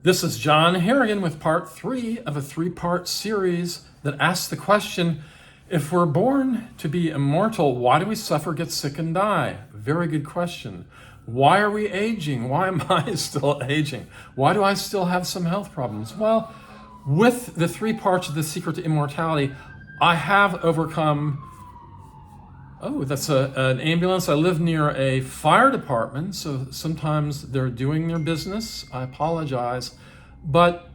This is John Harrigan with part 3 of a 3-part series that asks the question, if we're born to be immortal, why do we suffer, get sick, and die? Very good question. Why are we aging? Why am I still aging? Why do I still have some health problems? Well, with the 3 parts of The Secret to Immortality, I have overcome. Oh, that's an ambulance. I live near a fire department, so sometimes they're doing their business. I apologize. But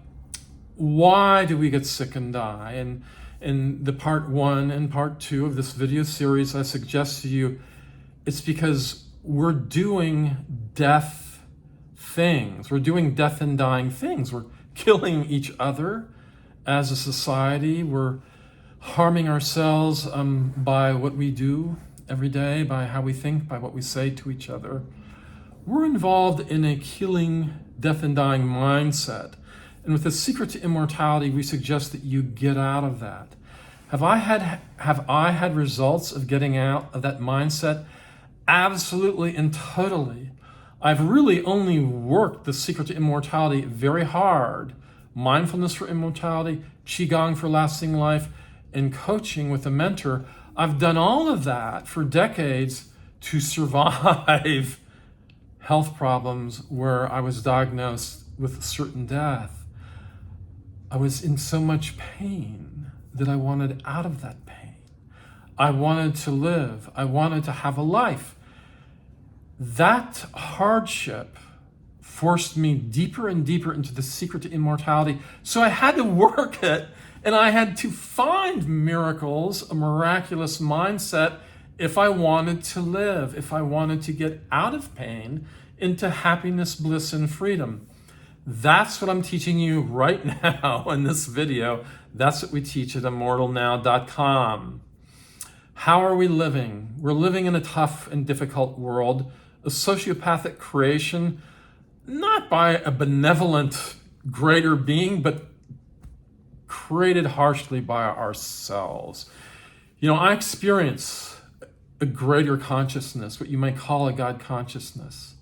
why do we get sick and die? And in the part 1 and part 2 of this video series, I suggest to you, it's because we're doing death things. We're doing death and dying things. We're killing each other as a society. We're harming ourselves by what we do every day, by how we think, by what we say to each other. We're involved in a killing, death and dying mindset. And with The Secret to Immortality, we suggest that you get out of that. Have I had results of getting out of that mindset? Absolutely and totally. I've really only worked The Secret to Immortality very hard. Mindfulness for immortality, Qigong for lasting life, and coaching with a mentor. I've done all of that for decades to survive health problems where I was diagnosed with certain death. I was in so much pain that I wanted out of that pain. I wanted to live. I wanted to have a life. That hardship forced me deeper and deeper into The Secret to Immortality. So I had to work it, and I had to find miracles, a miraculous mindset, if I wanted to live, if I wanted to get out of pain into happiness, bliss, and freedom. That's what I'm teaching you right now in this video. That's what we teach at immortalnow.com. How are we living? We're living in a tough and difficult world, a sociopathic creation, not by a benevolent greater being, but created harshly by ourselves. You know, I experience a greater consciousness, what you might call a God consciousness.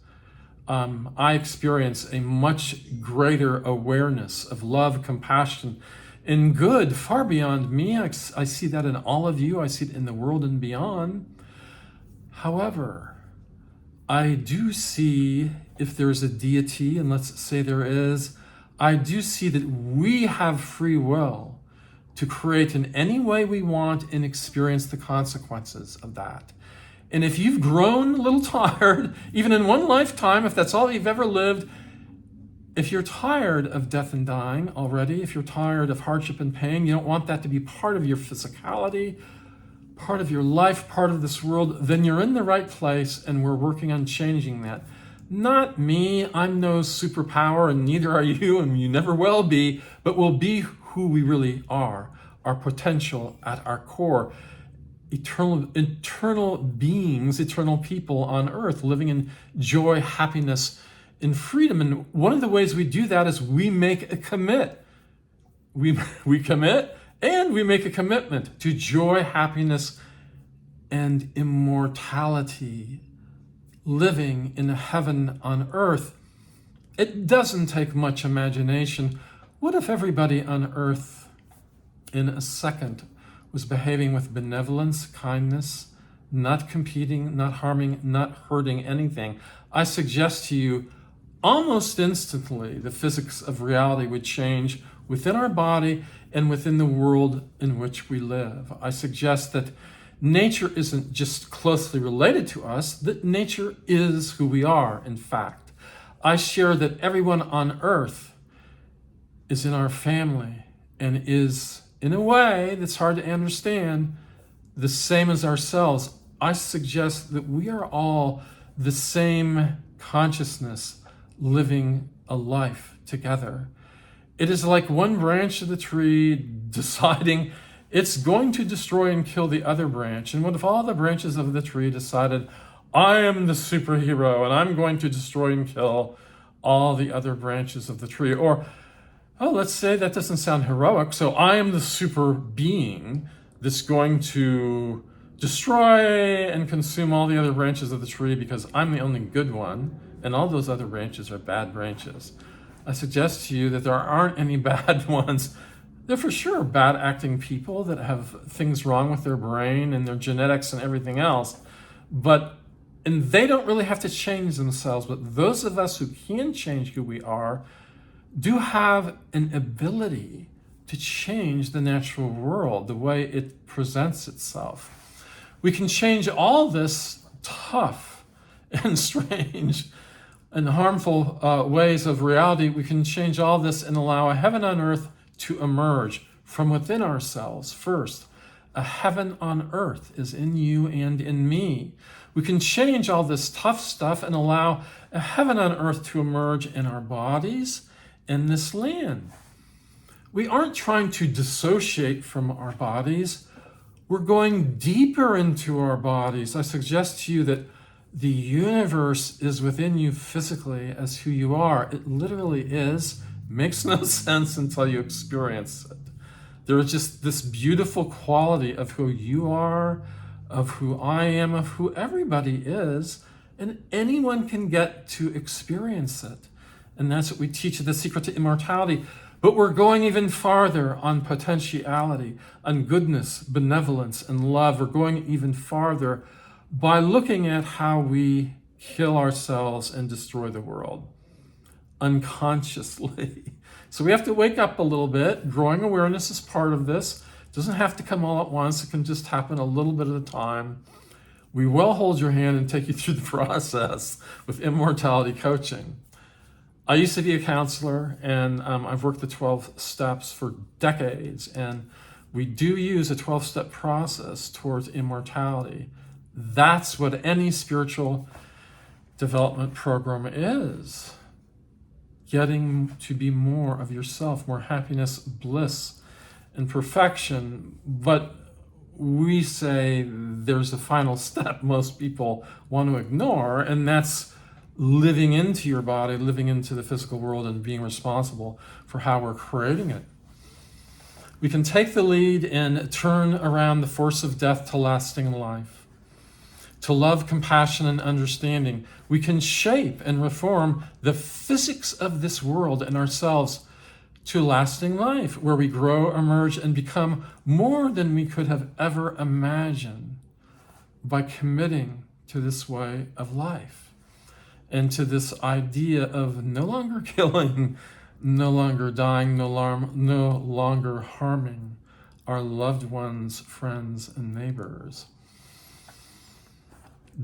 I experience a much greater awareness of love, compassion, and good far beyond me. I see that in all of you. I see it in the world and beyond. However, I do see, if there's a deity, and let's say there is, I do see that we have free will to create in any way we want and experience the consequences of that. And if you've grown a little tired, even in one lifetime, if that's all you've ever lived, if you're tired of death and dying already, if you're tired of hardship and pain, you don't want that to be part of your physicality, part of your life, part of this world, then you're in the right place, and we're working on changing that. Not me, I'm no superpower, and neither are you, and you never will be, but we'll be who we really are, our potential at our core. Eternal beings, eternal people on earth, living in joy, happiness, and freedom. And one of the ways we do that is we make a commit. We commit, and we make a commitment to joy, happiness, and immortality, living in a heaven on earth. It doesn't take much imagination. What if everybody on earth in a second was behaving with benevolence, kindness, not competing, not harming, not hurting anything? I suggest to you, almost instantly, the physics of reality would change within our body and within the world in which we live. I suggest that nature isn't just closely related to us, that nature is who we are, in fact. I share that everyone on earth is in our family and is, in a way that's hard to understand, the same as ourselves. I suggest that we are all the same consciousness living a life together. It is like one branch of the tree deciding it's going to destroy and kill the other branch. And what if all the branches of the tree decided, I am the superhero and I'm going to destroy and kill all the other branches of the tree? Or, oh, let's say that doesn't sound heroic, so I am the super being that's going to destroy and consume all the other branches of the tree because I'm the only good one, and all those other branches are bad branches. I suggest to you that there aren't any bad ones. There are for sure bad acting people that have things wrong with their brain and their genetics and everything else, and they don't really have to change themselves. But those of us who can change who we are do have an ability to change the natural world, the way it presents itself. We can change all this tough and strange and harmful ways of reality. We can change all this and allow a heaven on earth to emerge from within ourselves first. A heaven on earth is in you and in me. We can change all this tough stuff and allow a heaven on earth to emerge in our bodies in this land. We aren't trying to dissociate from our bodies. We're going deeper into our bodies. I suggest to you that the universe is within you physically as who you are. It literally is. Makes no sense until you experience it. There is just this beautiful quality of who you are, of who I am, of who everybody is, and anyone can get to experience it. And that's what we teach, the secret to immortality. But we're going even farther on potentiality, on goodness, benevolence, and love. We're going even farther by looking at how we kill ourselves and destroy the world unconsciously. So we have to wake up a little bit. Growing awareness is part of this. It doesn't have to come all at once. It can just happen a little bit at a time. We will hold your hand and take you through the process with immortality coaching. I used to be a counselor, and I've worked the 12 steps for decades, and we do use a 12-step process towards immortality. That's what any spiritual development program is. Getting to be more of yourself, more happiness, bliss, and perfection. But we say there's a final step most people want to ignore, and that's living into your body, living into the physical world, and being responsible for how we're creating it. We can take the lead and turn around the force of death to lasting life. To love, compassion, and understanding, we can shape and reform the physics of this world and ourselves to lasting life, where we grow, emerge, and become more than we could have ever imagined by committing to this way of life and to this idea of no longer killing, no longer dying, no longer harming our loved ones, friends, and neighbors.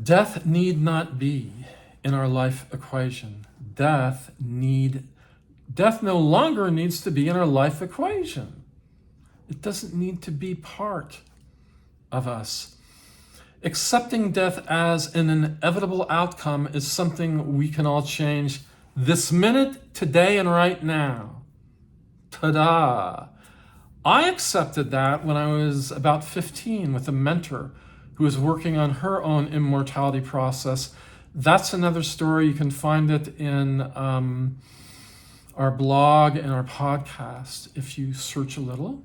Death need not be in our life equation. Death no longer needs to be in our life equation. It doesn't need to be part of us. Accepting death as an inevitable outcome is something we can all change this minute, today, and right now. Ta-da! I accepted that when I was about 15 with a mentor who was working on her own immortality process. That's another story. You can find it in our blog and our podcast if you search a little.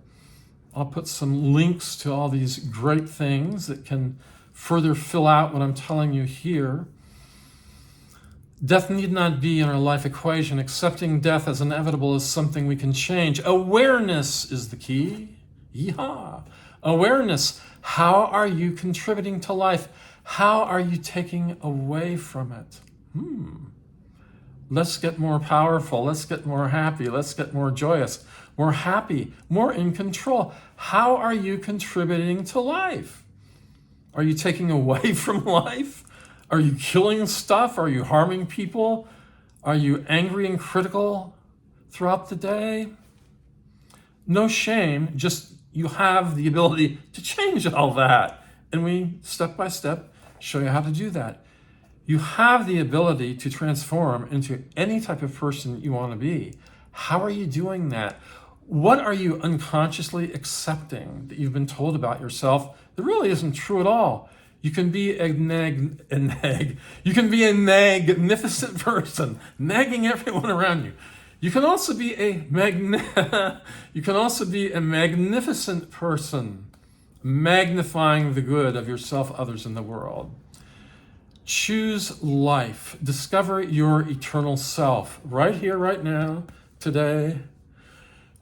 I'll put some links to all these great things that can further fill out what I'm telling you here. Death need not be in our life equation. Accepting death as inevitable is something we can change. Awareness is the key. Yeehaw! Awareness. How are you contributing to life? How are you taking away from it? Let's get more powerful. Let's get more happy. Let's get more joyous, more happy, more in control. How are you contributing to life? Are you taking away from life? Are you killing stuff? Are you harming people? Are you angry and critical throughout the day? No shame, just you have the ability to change all that. And we, step by step, show you how to do that. You have the ability to transform into any type of person you want to be. How are you doing that? What are you unconsciously accepting that you've been told about yourself that really isn't true at all? You can be you can be a magnificent person, nagging everyone around you. You can also be a magnificent person, magnifying the good of yourself, others, and the world. Choose life. Discover your eternal self right here, right now. today.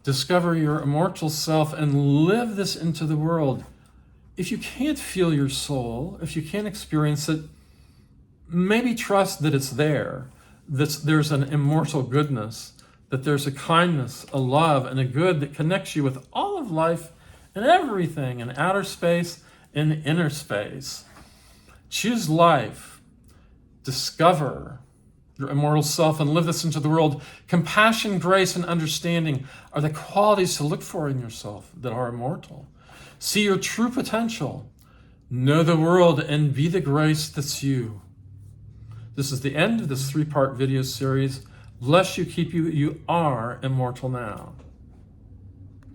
Discover your immortal self and live this into the world. If you can't feel your soul, if you can't experience it, maybe trust that it's there, that there's an immortal goodness, that there's a kindness, a love, and a good that connects you with all of life and everything in outer space and inner space. Choose life. Discover your immortal self and live this into the world. Compassion, grace, and understanding are the qualities to look for in yourself that are immortal. See your true potential. Know the world and be the grace that's you. This is the end of this 3-part video series. Bless you, keep you. You are immortal now.